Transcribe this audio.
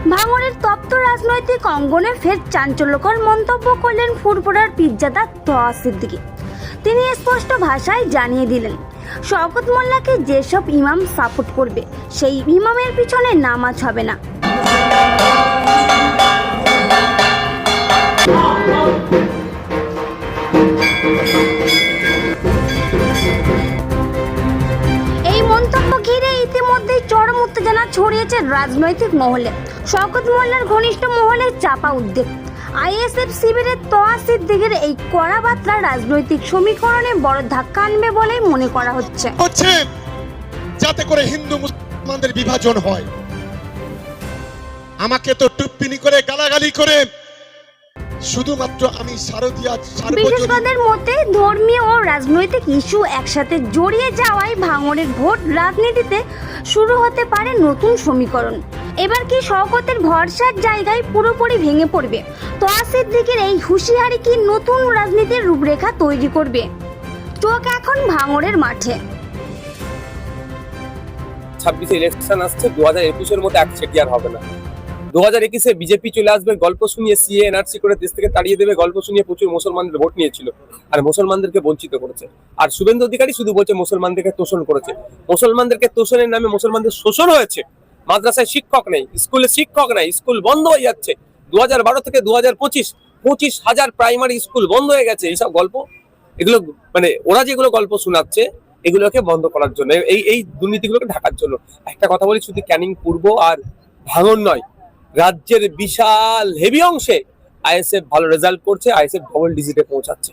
ভাঙড়ের তপ্ত রাজনৈতিক অঙ্গনে ফের চাঞ্চল্যকর মন্তব্য করলেন ফুরফুরার পীরজাদা তোহা সিদ্দিকী। তিনি স্পষ্ট ভাষায় জানিয়ে দিলেন, শওকত মোল্লাকে যেসব ইমাম সাপোর্ট করবে সেই ইমামের পিছনে নামাজ হবে না। এই মন্তব্য ঘিরে ইতিমধ্যেই চরম উত্তেজনা ছড়িয়েছে রাজনৈতিক মহলে। শওকত মোল্লার ঘনিষ্ঠ মহলে চাপা উদ্বেগ। আইএসএফ শিবিরের তোহা সিদ্দিকীর এই কড়া বার্তা রাজনৈতিক সমীকরণে বড় ধাক্কা আনবে বলেই মনে করা হচ্ছে, যাতে করে হিন্দু মুসলমানদের বিভাজন হয়। আমাকে তো টুপ্পিনি করে গালাগালি করে শুধুমাত্র আমি বিশেষজ্ঞদের মতে ধর্মীয় ও রাজনৈতিক ইস্যু একসাথে জড়িয়ে যাওয়ায় ভাঙড়ের ভোট রাজনীতিতে শুরু হতে পারে নতুন সমীকরণ। এবার কি শওকতের ভরসার জায়গায় পুরোপুরি ভেঙে পড়বে? তোহা সিদ্দিকীর এই হুঁশিয়ারি কি নতুন রাজনীতির রূপরেখা তৈরি করবে? চোখ এখন ভাঙড়ের মাঠে। 26 ইলেকশন আসছে, 2021-এর মধ্যে এক সেটিয়ার হবে না। 2021-এ বিজেপি চলে আসবে, গল্প শুনিয়ে সিএ এনআরসি করে দেশ থেকে তাড়িয়ে দেবে, গল্প শুনিয়ে প্রচুর মুসলমানদের ভোট নিয়েছিল আর মুসলমানদেরকে বঞ্চিত করেছে। আর শুভেন্দু অধিকারী শুধু বলছে মুসলমানদেরকে তোষণ করেছে। মুসলমানদেরকে তোষণের নামে মুসলমানদের শোষণ হয়েছে। মাদ্রাসায় শিক্ষক নেই, স্কুলে শিক্ষক নেই, স্কুল বন্ধ হয়ে যাচ্ছে। 2012 থেকে 2025 25,000 প্রাইমারি স্কুল বন্ধ হয়ে গেছে। এইসব গল্প, এগুলো মানে ওরা যেগুলো গল্প শোনাচ্ছে এগুলোকে বন্ধ করার জন্য, এই দুর্নীতিগুলোকে ঢাকার জন্য। একটা কথা বলি, শুধু ক্যানিং পূর্ব আর ভাঙড় নয়, রাজ্যের বিশাল হেভি অংশে আইএসএফ ভালো রেজাল্ট করছে, আইএসএফ ডবল ডিজিটে পৌঁছাচ্ছে।